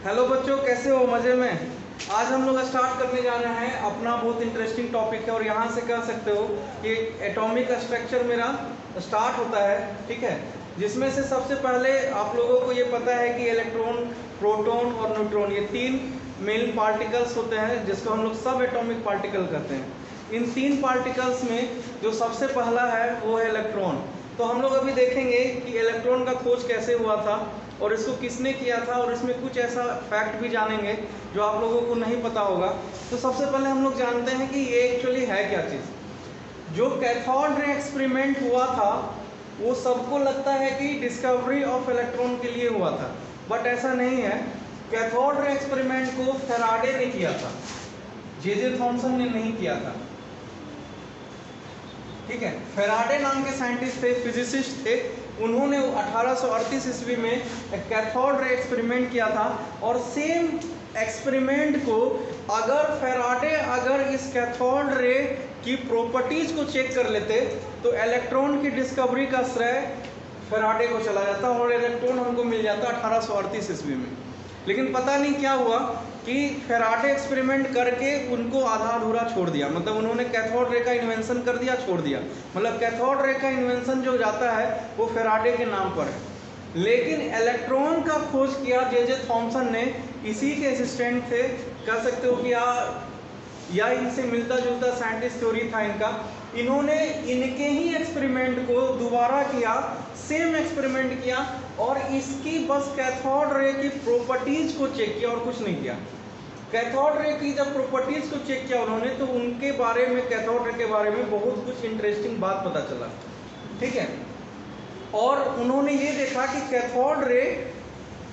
Hello बच्चों, कैसे हो? मज़े में? आज हम लोग स्टार्ट करने जा रहे हैं। अपना बहुत इंटरेस्टिंग टॉपिक है और यहाँ से कह सकते हो कि एटॉमिक स्ट्रक्चर मेरा स्टार्ट होता है, ठीक है। जिसमें से सबसे पहले आप लोगों को ये पता है कि इलेक्ट्रॉन, प्रोटॉन और न्यूट्रॉन, ये तीन मेन पार्टिकल्स होते हैं जिसको हम लोग सब एटॉमिक पार्टिकल कहते हैं। इन तीन पार्टिकल्स में जो सबसे पहला है वो है इलेक्ट्रॉन। तो हम लोग अभी देखेंगे कि इलेक्ट्रॉन का खोज कैसे हुआ था और इसको किसने किया था, और इसमें कुछ ऐसा फैक्ट भी जानेंगे जो आप लोगों को नहीं पता होगा। तो सबसे पहले हम लोग जानते हैं कि ये एक्चुअली है क्या चीज़। जो कैथोड रे एक्सपेरिमेंट हुआ था वो सबको लगता है कि डिस्कवरी ऑफ इलेक्ट्रॉन के लिए हुआ था, बट ऐसा नहीं है। कैथोड रे एक्सपेरिमेंट को फैराडे ने किया था, जे थॉमसन ने नहीं किया था, ठीक है। फैराडे नाम के साइंटिस्ट थे, फिजिसिस्ट थे। उन्होंने 1838 ईस्वी में कैथोड रे एक्सपेरिमेंट किया था और सेम एक्सपेरिमेंट को अगर इस कैथोड रे की प्रॉपर्टीज को चेक कर लेते तो इलेक्ट्रॉन की डिस्कवरी का श्रेय फैराडे को चला जाता और इलेक्ट्रॉन हमको मिल जाता 1838 ईस्वी में। लेकिन पता नहीं क्या हुआ कि फैराडे एक्सपेरिमेंट करके उनको आधा अधूरा छोड़ दिया, मतलब उन्होंने कैथोड रे का इन्वेंशन कर दिया, छोड़ दिया। मतलब कैथोड रे का इन्वेंशन जो जाता है वो फैराडे के नाम पर है। लेकिन इलेक्ट्रॉन का खोज किया जे थॉमसन ने, इसी के असिस्टेंट थे, कह सकते हो कि या इनसे मिलता जुलता साइंटिस्ट थ्योरी था इनका। इन्होंने इनके ही एक्सपेरिमेंट को दोबारा किया, सेम एक्सपेरिमेंट किया और इसकी बस कैथोड रे की प्रॉपर्टीज को चेक किया और कुछ नहीं किया। कैथोड रे की जब प्रॉपर्टीज को चेक किया उन्होंने तो उनके बारे में, कैथोड रे के बारे में बहुत कुछ इंटरेस्टिंग बात पता चला, ठीक है। और उन्होंने ये देखा कि cathode ray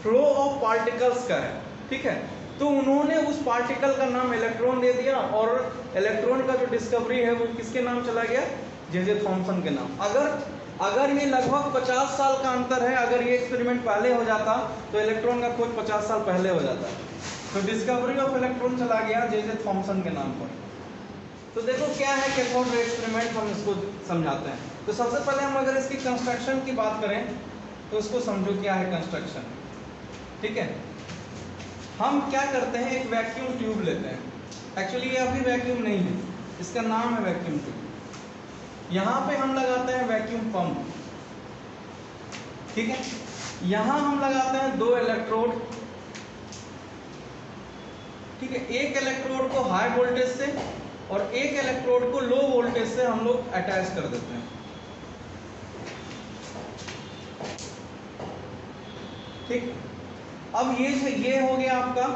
flow of particles का है, ठीक है। तो उन्होंने उस पार्टिकल का नाम इलेक्ट्रॉन दे दिया और इलेक्ट्रॉन का जो डिस्कवरी है वो किसके नाम चला गया? जे थॉमसन के नाम। अगर ये लगभग 50 साल का अंतर है, अगर ये एक्सपेरिमेंट पहले हो जाता तो इलेक्ट्रॉन का खोज 50 साल पहले हो जाता। तो डिस्कवरी ऑफ इलेक्ट्रॉन चला गया जे थॉमसन के नाम पर। तो देखो क्या है कैथोड रे एक्सपेरिमेंट, हम इसको समझाते हैं। तो सबसे पहले हम अगर इसकी कंस्ट्रक्शन की बात करें तो इसको समझो क्या है कंस्ट्रक्शन, ठीक है। हम क्या करते हैं, एक वैक्यूम ट्यूब लेते हैं। एक्चुअली ये अभी वैक्यूम नहीं है, इसका नाम है वैक्यूम ट्यूब। यहाँ पे हम लगाते हैं वैक्यूम पंप, ठीक है। यहाँ हम लगाते हैं 2 इलेक्ट्रोड, ठीक है। एक इलेक्ट्रोड को हाई वोल्टेज से और एक इलेक्ट्रोड को लो वोल्टेज से हम लोग अटैच कर देते हैं, ठीक। अब ये हो गया आपका,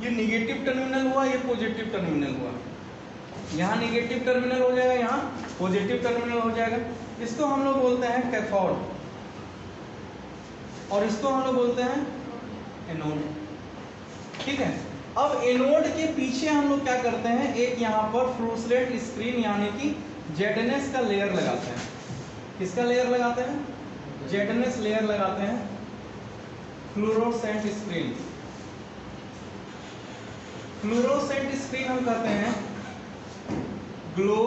ये निगेटिव टर्मिनल हुआ, ये पॉजिटिव टर्मिनल हुआ। यहाँ निगेटिव टर्मिनल हो जाएगा, यहाँ पॉजिटिव टर्मिनल हो जाएगा। इसको हम लोग बोलते हैं कैथोड और इसको हम लोग बोलते हैं एनोड, ठीक है। अब एनोड के पीछे हम लोग क्या करते हैं, एक यहाँ पर फ्लूसलेट स्क्रीन यानी कि जेडनेस का लेयर लगाते हैं। किसका लेयर लगाते हैं? जेडनेस लेयर लगाते हैं, फ्लोरोसेंट स्क्रीन। फ्लोरोसेंट स्क्रीन हम कहते हैं ग्लो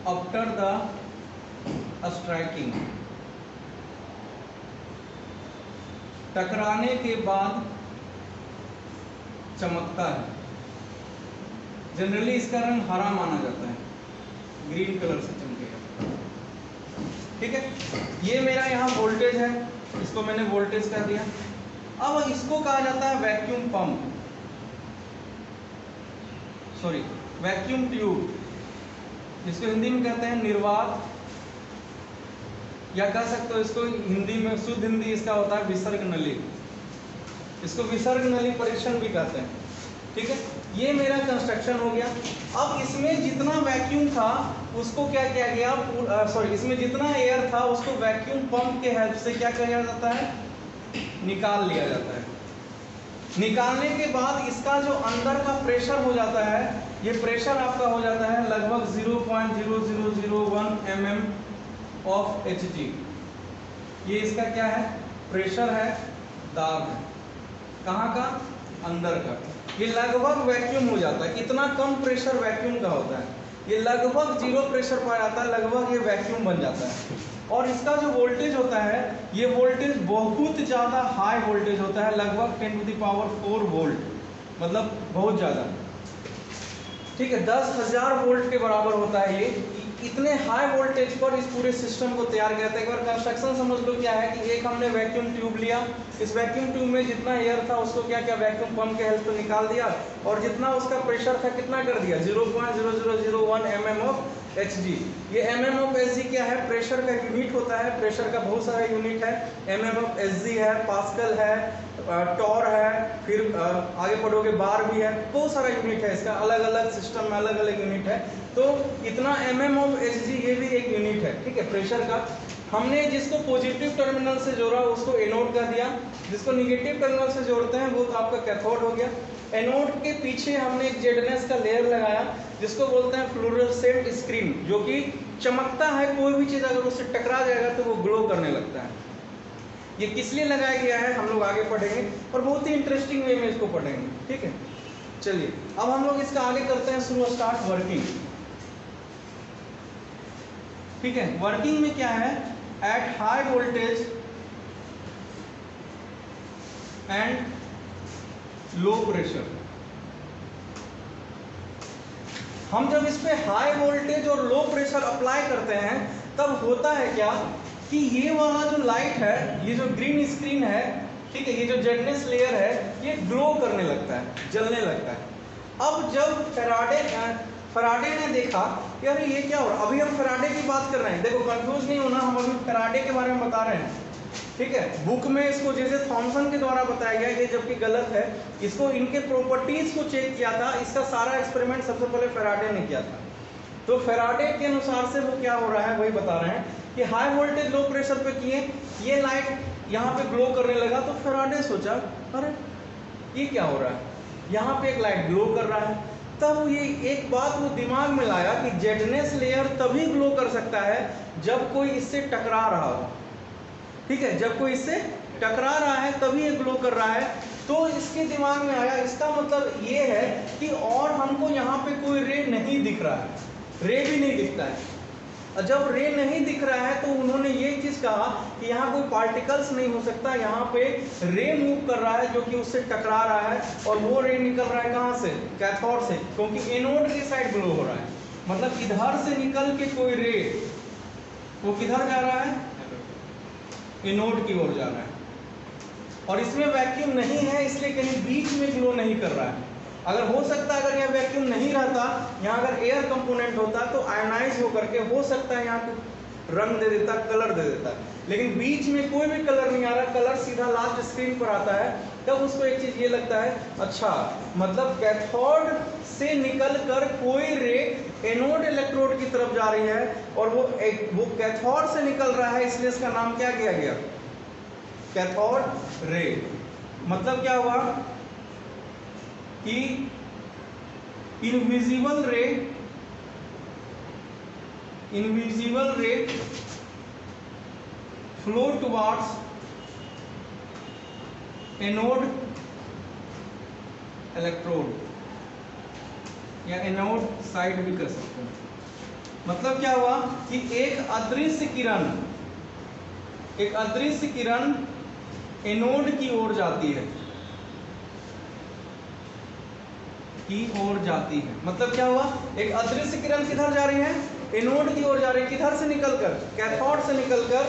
आफ्टर द स्ट्राइकिंग, टकराने के बाद चमकता है। जनरली इसका रंग हरा माना जाता है, ग्रीन कलर से चमकेगा, ठीक है। ये मेरा यहाँ वोल्टेज है, इसको मैंने वोल्टेज कह दिया। अब इसको कहा जाता है vacuum pump, sorry vacuum tube, जिसको हिंदी में कहते हैं निर्वात, या कह सकते हो इसको हिंदी में, शुद्ध हिंदी इसका होता है विसर्ग नली। इसको विसर्ग नली परीक्षण भी कहते हैं, ठीक है। ये मेरा कंस्ट्रक्शन हो गया। अब इसमें जितना वैक्यूम था उसको क्या किया गया, इसमें जितना एयर था उसको वैक्यूम पंप के हेल्प से क्या किया जाता है, निकाल लिया जाता है। निकालने के बाद इसका जो अंदर का प्रेशर हो जाता है, ये प्रेशर आपका हो जाता है लगभग 0.0001 mm ऑफ Hg। ये इसका क्या है, प्रेशर है, दाब है। कहाँ का? अंदर का। ये लगभग वैक्यूम हो जाता है। इतना कम प्रेशर वैक्यूम का होता है, ये लगभग 0 प्रेशर पाया जाता है, लगभग ये वैक्यूम बन जाता है। और इसका जो वोल्टेज होता है, ये वोल्टेज बहुत ज़्यादा हाई वोल्टेज होता है, लगभग 10⁴ वोल्ट, मतलब बहुत ज़्यादा, ठीक है, 10,000 वोल्ट के बराबर होता है ये। इतने हाई वोल्टेज पर इस पूरे सिस्टम को तैयार किया था। एक बार कंस्ट्रक्शन समझ लो क्या है कि एक हमने वैक्यूम ट्यूब लिया, इस वैक्यूम ट्यूब में जितना एयर था उसको क्या क्या वैक्यूम पंप के हेल्प से निकाल दिया, और जितना उसका प्रेशर था कितना कर दिया, 0.0001 mm ऑफ Hg। ये mm ऑफ Hg क्या है, प्रेशर का यूनिट होता है, प्रेशर का बहुत सारा यूनिट है, mm ऑफ Hg है, पास्कल है, टॉर है, फिर आगे पढ़ोगे बार भी है, बहुत सारा यूनिट है इसका, अलग अलग सिस्टम में अलग अलग यूनिट है। तो इतना mm ऑफ Hg ये भी एक यूनिट है, ठीक है, प्रेशर का। हमने जिसको पॉजिटिव टर्मिनल से जोड़ा उसको एनोड कर दिया, जिसको निगेटिव टर्मिनल से जोड़ते हैं वो तो आपका कैथोड हो गया। एनोड के पीछे हमने एक जेडनेस का लेयर लगाया जिसको बोलते हैं फ्लोरोसेंट स्क्रीन, जो कि चमकता है, कोई भी चीज़ अगर उससे टकरा जाएगा तो वो ग्लो करने लगता है। ये किस लिए लगाया गया है हम लोग आगे पढ़ेंगे, और बहुत ही इंटरेस्टिंग वे में इसको पढ़ेंगे, ठीक है। चलिए अब हम लोग इसका आगे करते हैं शुरू, स्टार्ट वर्किंग, ठीक है। वर्किंग में क्या है, at high voltage and low pressure. हम जब इस पे हाई वोल्टेज और लो प्रेशर अप्लाई करते हैं तब होता है क्या कि ये वाला जो लाइट है, ये जो ग्रीन स्क्रीन है, ठीक है, ये जो जेडनेस लेयर है ये ग्लो करने लगता है, जलने लगता है। अब जब फैराडे ने देखा यार ये क्या हो रहा है, अभी हम फैराडे की बात कर रहे हैं, देखो कंफ्यूज नहीं होना, हम अभी फैराडे के बारे में बता रहे हैं, ठीक है। बुक में इसको जैसे थॉमसन के द्वारा बताया गया, ये जबकि गलत है, इसको इनके प्रॉपर्टीज को चेक किया था, इसका सारा एक्सपेरिमेंट सबसे पहले फैराडे ने किया था। तो फैराडे के अनुसार से वो क्या हो रहा है वही बता रहे हैं कि हाई वोल्टेज लो प्रेशर पे किए, ये लाइट यहाँ पे ग्लो करने लगा, तो फैराडे सोचा अरे ये क्या हो रहा है, यहाँ पे एक लाइट ग्लो कर रहा है। तब ये एक बात वो दिमाग में लाया कि जेडनेस लेयर तभी ग्लो कर सकता है जब कोई इससे टकरा रहा हो, ठीक है, जब कोई इससे टकरा रहा है तभी ये ग्लो कर रहा है। तो इसके दिमाग में आया, इसका मतलब ये है कि और हमको यहाँ पे कोई रे नहीं दिख रहा है, रे भी नहीं दिखता है। और जब रे नहीं दिख रहा है तो उन्होंने ये चीज़ कहा कि यहाँ कोई पार्टिकल्स नहीं हो सकता, यहाँ पे रे मूव कर रहा है जो कि उससे टकरा रहा है, और वो रे निकल रहा है कहाँ से, कैथोड से, क्योंकि एनोड की साइड ग्लो हो रहा है। मतलब इधर से निकल के कोई रे वो किधर जा रहा है, एनोड की ओर जा रहा है, और इसमें वैक्यूम नहीं है इसलिए कहीं बीच में ग्लो नहीं कर रहा है। अगर हो सकता है अगर यह वैक्यूम नहीं रहता, यहाँ अगर एयर कंपोनेंट होता तो आयनाइज होकर के हो सकता है यहाँ को रंग दे देता, कलर दे देता, लेकिन बीच में कोई भी कलर नहीं आ रहा, कलर सीधा लास्ट स्क्रीन पर आता है। तब उसको एक चीज़ ये लगता है, अच्छा मतलब कैथोड से निकल कर कोई रे एनोड इलेक्ट्रोड की तरफ जा रही है, और वो कैथोड से निकल रहा है, इसलिए इसका नाम क्या किया गया, कैथोड रे। मतलब क्या हुआ कि इनविजिबल रे फ्लो टुवार्ड्स एनोड इलेक्ट्रोड, या एनोड साइड भी कर सकते हैं। मतलब क्या हुआ कि एक अदृश्य किरण एनोड की ओर जाती है, मतलब क्या हुआ, एक अदृश्य किरण किधर जा रही है, एनोड की ओर जा रही है, किधर से निकलकर, कैथोड से निकलकर,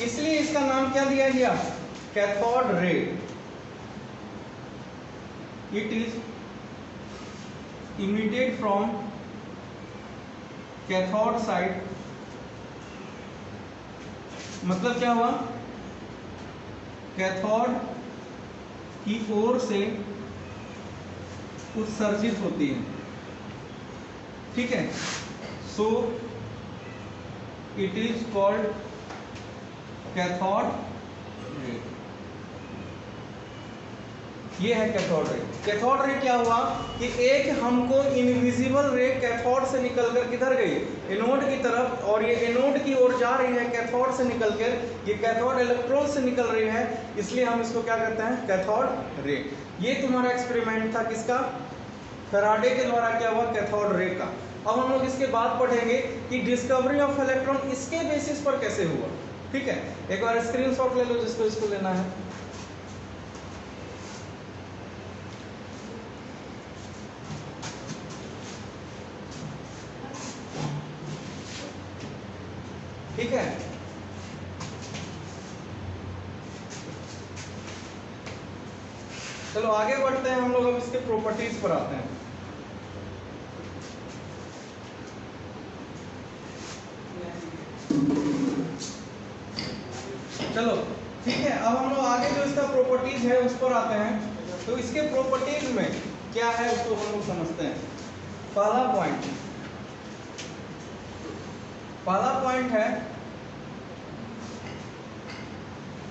इसलिए इसका नाम क्या दिया गया, cathode ray. It is emitted from cathode side. मतलब क्या हुआ, कैथोड की ओर से उत्सर्जित होती है, ठीक है। So it is called cathode ray. ये है कैथोड रे। कैथोड रे क्या हुआ कि एक हमको इनविजिबल रे कैथोड से निकलकर किधर गई, एनोड की तरफ, और ये एनोड की ओर जा रही है कैथोड से निकलकर, ये कैथोड इलेक्ट्रोड से निकल रही है, इसलिए हम इसको क्या कहते हैं, कैथोड रे। ये तुम्हारा एक्सपेरिमेंट था किसका, फैराडे के द्वारा क्या हुआ, कैथोड रे का। अब हम लोग इसके बाद पढ़ेंगे कि डिस्कवरी ऑफ इलेक्ट्रॉन इसके बेसिस पर कैसे हुआ। ठीक है, एक बार स्क्रीनशॉट ले लो जिसको इसको लेना है। ठीक है, चलो आगे बढ़ते हैं हम लोग, अब इसके प्रॉपर्टीज पर आते हैं। चलो ठीक है, अब हम लोग आगे जो इसका प्रॉपर्टीज है उस पर आते हैं। तो इसके प्रॉपर्टीज में क्या है उसको हम लोग समझते हैं। पहला पॉइंट है,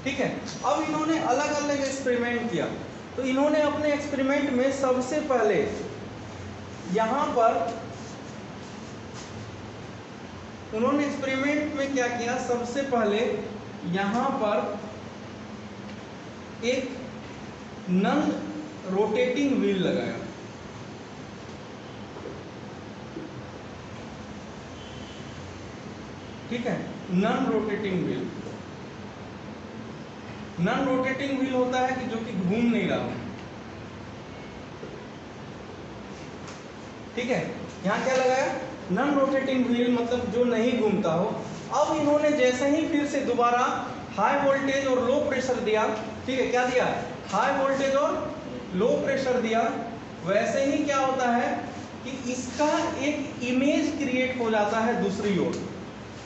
ठीक है, अब इन्होंने अलग अलग एक्सपेरिमेंट किया। तो इन्होंने अपने एक्सपेरिमेंट में सबसे पहले यहां पर उन्होंने एक्सपेरिमेंट में क्या किया, सबसे पहले यहां पर एक नॉन रोटेटिंग व्हील लगाया। ठीक है, non rotating wheel. Non rotating wheel होता है कि जो कि घूम नहीं रहा हो। ठीक है, यहां क्या लगाया, नॉन रोटेटिंग व्हील, मतलब जो नहीं घूमता हो। अब इन्होंने जैसे ही फिर से दोबारा हाई वोल्टेज और लो प्रेशर दिया, ठीक है, क्या दिया, हाई वोल्टेज और लो प्रेशर दिया, वैसे ही क्या होता है कि इसका एक इमेज क्रिएट हो जाता है दूसरी ओर।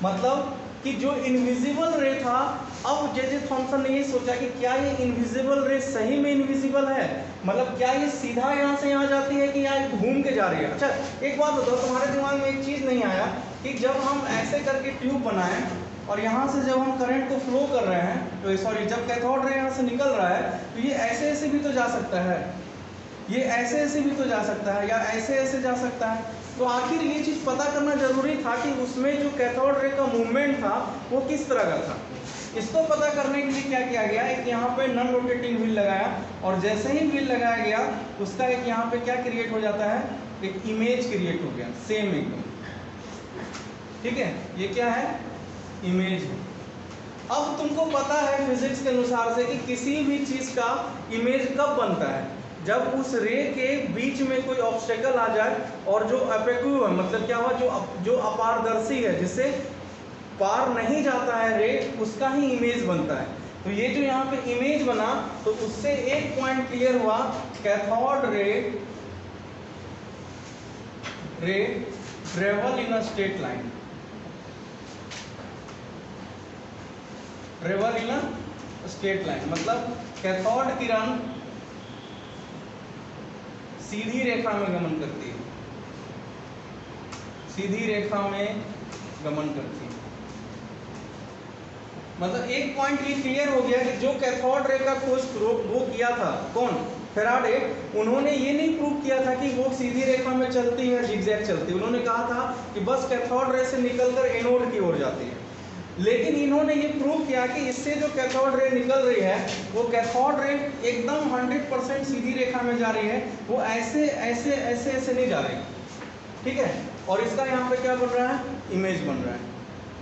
मतलब कि जो इनविजिबल रे था, अब जे थॉमसन ने ये सोचा कि क्या ये इनविजिबल रे सही में इनविजिबल है, मतलब क्या ये सीधा यहाँ से यहाँ जाती है कि यहाँ घूम के जा रही है। अच्छा एक बात बताओ, तुम्हारे दिमाग में एक चीज़ नहीं आया कि जब हम ऐसे करके ट्यूब बनाएं और यहाँ से जब हम करंट को फ्लो कर रहे हैं, तो सॉरी जब कैथोड रे यहाँ से निकल रहा है, तो ये ऐसे ऐसे भी तो जा सकता है, ये ऐसे ऐसे भी तो जा सकता है, या ऐसे ऐसे जा सकता है। तो आखिर ये चीज़ पता करना जरूरी था कि उसमें जो कैथोड रे का मूवमेंट था वो किस तरह का था। इसको पता करने के लिए क्या किया गया, एक यहाँ पे नॉन रोटेटिंग व्हील लगाया, और जैसे ही व्हील लगाया गया उसका एक यहाँ पे क्या क्रिएट हो जाता है, एक इमेज क्रिएट हो गया, सेम एकदम। ठीक है, ये क्या है, इमेज है। अब तुमको पता है फिजिक्स के अनुसार से कि किसी भी चीज़ का इमेज कब बनता है, जब उस रे के बीच में कोई ऑब्स्टेकल आ जाए और जो अपेक्यू है, मतलब क्या हुआ, जो अपारदर्शी है, जिससे पार नहीं जाता है रे, उसका ही इमेज बनता है। तो ये जो यहाँ पे इमेज बना, तो उससे एक पॉइंट क्लियर हुआ, cathode ray travel in a straight line, travel in a straight line, मतलब कैथोड किरण सीधी रेखा में गमन करती है, सीधी रेखा में गमन करती है। मतलब एक पॉइंट ये क्लियर हो गया कि जो कैथोड रे का खोज वो किया था, कौन, फैराडे, उन्होंने ये नहीं प्रूव किया था कि वो सीधी रेखा में चलती है, जिगजैग चलती है। उन्होंने कहा था कि बस कैथोड रे से निकलकर एनोड की ओर जाती है। लेकिन इन्होंने ये प्रूव किया कि इससे जो कैथोड रे निकल रही है, वो कैथोड रे एकदम 100% सीधी रेखा में जा रही है, वो ऐसे ऐसे ऐसे ऐसे नहीं जा रही। ठीक है, और इसका यहाँ पे क्या बन रहा है, इमेज बन रहा है।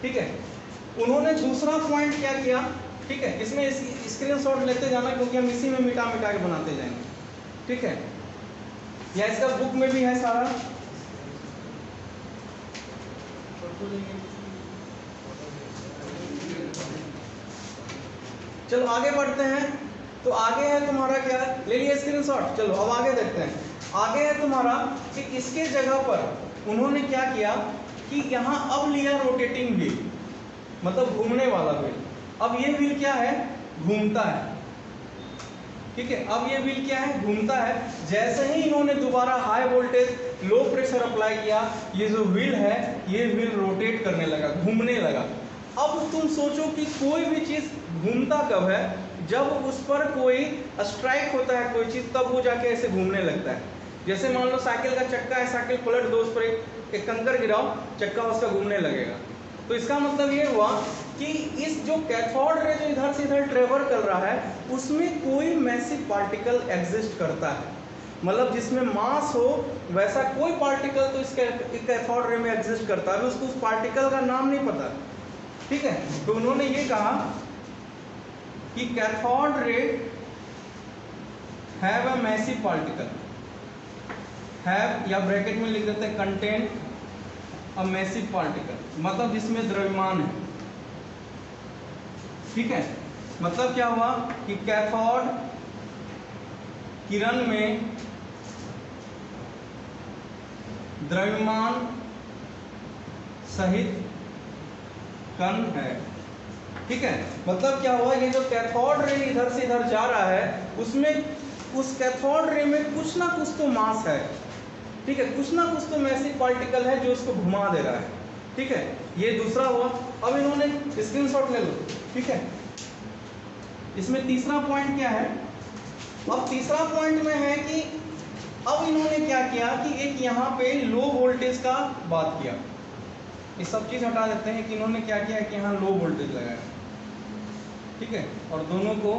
ठीक है, उन्होंने दूसरा पॉइंट क्या किया, ठीक है, इसमें स्क्रीनशॉट लेते जाना क्योंकि हम इसी में मिटा मिटा के बनाते जाएंगे। ठीक है, या इसका बुक में भी है सारा। चलो आगे बढ़ते हैं। तो आगे है तुम्हारा क्या, ले लिया स्क्रीनशॉट। चलो अब आगे देखते हैं। आगे है तुम्हारा कि इसके जगह पर उन्होंने क्या किया कि यहाँ अब लिया रोटेटिंग व्हील, मतलब घूमने वाला व्हील। अब ये व्हील क्या है, घूमता है। ठीक है, अब ये व्हील क्या है, घूमता है। जैसे ही इन्होंने दोबारा high voltage low pressure apply किया, ये जो व्हील है ये व्हील रोटेट करने लगा, घूमने लगा। अब तुम सोचो कि कोई भी चीज़ घूमता कब है, जब उस पर कोई स्ट्राइक होता है कोई चीज़, तब वो जाके ऐसे घूमने लगता है। जैसे मान लो साइकिल का चक्का है, साइकिल पलट दो, उस पर एक कंकर गिराओ, चक्का उसका घूमने लगेगा। तो इसका मतलब ये हुआ कि इस जो कैथोड रे जो इधर से इधर ट्रेवल कर रहा है, उसमें कोई मैसिव पार्टिकल एग्जिस्ट करता है, मतलब जिसमें मास हो वैसा कोई पार्टिकल तो इस कैथोड रे में एग्जिस्ट करता है। उसको उस पार्टिकल का नाम नहीं पता। ठीक है। तो उन्होंने ये कहा कि cathode ray have a massive particle, have या ब्रैकेट में लिख देते हैं कंटेन अ मैसिव पार्टिकल, मतलब जिसमें द्रव्यमान है। ठीक है, मतलब क्या हुआ कि कैथोड किरण में द्रव्यमान सहित कण है। ठीक है, मतलब क्या हुआ, ये जो कैथोड रे इधर से इधर जा रहा है उसमें, उस कैथोड रे में कुछ ना कुछ तो मास है। ठीक है, कुछ ना कुछ तो मैसिव पार्टिकल है जो उसको घुमा दे रहा है। ठीक है, ये दूसरा हुआ। अब इन्होंने स्क्रीनशॉट ले लो। ठीक है, इसमें तीसरा पॉइंट क्या है, अब तीसरा पॉइंट में है कि अब इन्होंने क्या किया कि एक यहाँ पे लो वोल्टेज का बात किया। ये सब चीज हटा देते हैं कि इन्होंने क्या किया कि यहाँ लो वोल्टेज लगाया। ठीक है, और दोनों को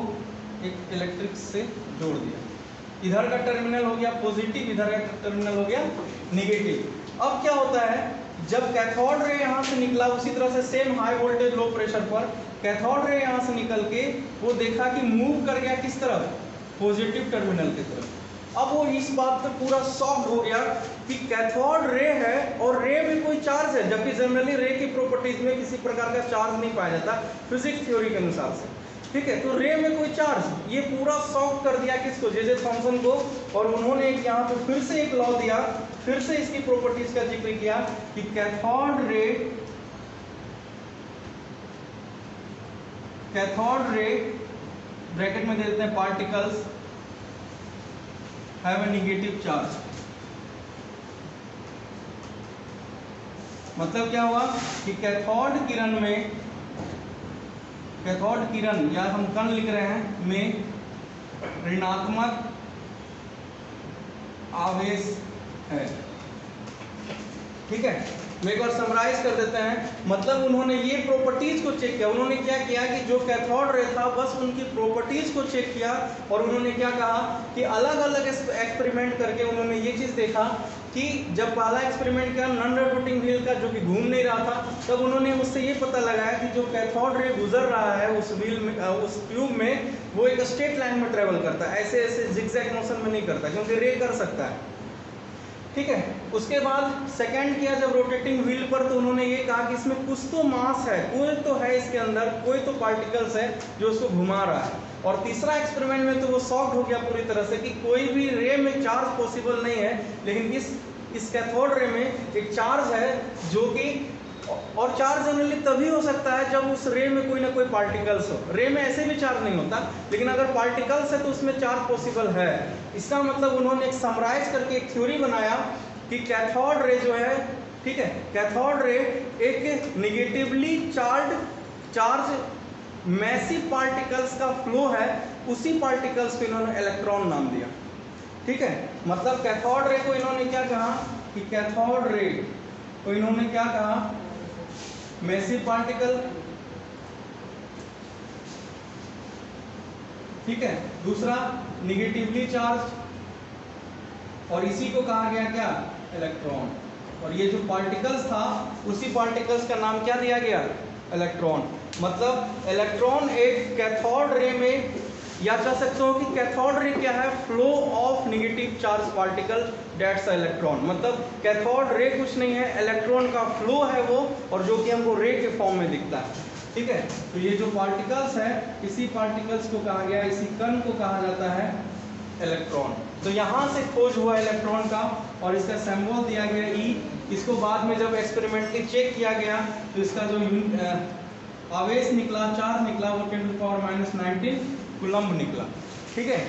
एक इलेक्ट्रिक से जोड़ दिया। इधर का टर्मिनल हो गया पॉजिटिव, इधर का टर्मिनल हो गया निगेटिव। अब क्या होता है, जब कैथोड रे यहाँ से निकला, उसी तरह से same high voltage low pressure पर कैथोड रे यहाँ से निकल के वो देखा कि मूव कर गया किस तरफ, पॉजिटिव टर्मिनल की तरफ। अब वो इस बात पे पूरा शॉक्ड हो गया कि कैथोड रे है और रे में कोई चार्ज है, जबकि जनरली रे की प्रॉपर्टीज में किसी प्रकार का चार्ज नहीं पाया जाता फिजिक्स थ्योरी के अनुसार से। ठीक है, तो रे में कोई चार्ज, ये पूरा शॉक कर दिया किसको, जे थॉमसन को। और उन्होंने एक यहाँ पे फिर से एक लॉ दिया, फिर से इसकी प्रॉपर्टीज का जिक्र किया कि कैथोड रे ब्रैकेट में दे देते हैं particles have a negative charge. मतलब क्या हुआ कि कैथोड किरण या हम कण लिख रहे हैं में ऋणात्मक आवेश है। ठीक है, मैं एक बार समराइज कर देते हैं। मतलब उन्होंने ये प्रॉपर्टीज को चेक किया। उन्होंने क्या किया कि जो कैथोड रे था बस उनकी प्रॉपर्टीज को चेक किया, और उन्होंने क्या कहा कि अलग अलग एक्सपेरिमेंट करके उन्होंने ये चीज़ देखा कि जब पहला एक्सपेरिमेंट किया नॉन रोटेटिंग व्हील का, जो कि घूम नहीं रहा था, तब उन्होंने उससे ये पता लगाया कि जो कैथोड रे गुजर रहा है उस व्हील में, उस ट्यूब में, वो एक स्ट्रेट लाइन में ट्रेवल करता है, ऐसे ऐसे जिगजैग मोशन में नहीं करता, क्योंकि रे कर सकता है। ठीक है, उसके बाद सेकंड किया जब रोटेटिंग व्हील पर, तो उन्होंने ये कहा कि इसमें कुछ तो मास है, कोई तो है इसके अंदर, कोई तो पार्टिकल्स है जो उसको घुमा रहा है। और तीसरा एक्सपेरिमेंट में तो वो शॉक्ड हो गया पूरी तरह से कि कोई भी रे में चार्ज पॉसिबल नहीं है, लेकिन इस कैथोड रे में एक चार्ज है जो कि, और चार्ज जनरली तभी हो सकता है जब उस रे में कोई ना कोई पार्टिकल्स हो। रे में ऐसे भी चार्ज नहीं होता, लेकिन अगर पार्टिकल्स है तो उसमें चार्ज पॉसिबल है। इसका मतलब उन्होंने एक समराइज करके एक थ्योरी बनाया कि कैथोड रे जो है, ठीक है, कैथोड रे एक निगेटिवली चार्ज मैसिव पार्टिकल्स का फ्लो है, उसी पार्टिकल्स को इन्होंने इलेक्ट्रॉन नाम दिया। ठीक है, मतलब कैथोड रे को इन्होंने क्या कहा कि कैथोड रे को इन्होंने क्या कहा, मैसिव पार्टिकल। ठीक है, दूसरा निगेटिवली चार्ज, और इसी को कहा गया क्या, इलेक्ट्रॉन। और ये जो पार्टिकल्स था उसी पार्टिकल्स का नाम क्या दिया गया, इलेक्ट्रॉन। मतलब इलेक्ट्रॉन एक कैथोड रे में, या कह सकते हो कि कैथोड रे क्या है, flow of negative charge particle, that's electron. मतलब कैथोड रे कुछ नहीं है, इलेक्ट्रॉन का फ्लो है वो, और जो कि हमको रे के फॉर्म में दिखता है। ठीक है, तो ये जो पार्टिकल्स है, इसी पार्टिकल्स को कहा गया, इसी कण को कहा जाता है इलेक्ट्रॉन। तो यहाँ से खोज हुआ इलेक्ट्रॉन का, और इसका सिंबल दिया गया ई। इसको बाद में जब एक्सपेरिमेंटली चेक किया गया तो इसका जो आवेश निकला, चार्ज निकला, वो 10⁻⁹ कूलम्ब निकला। ठीक है।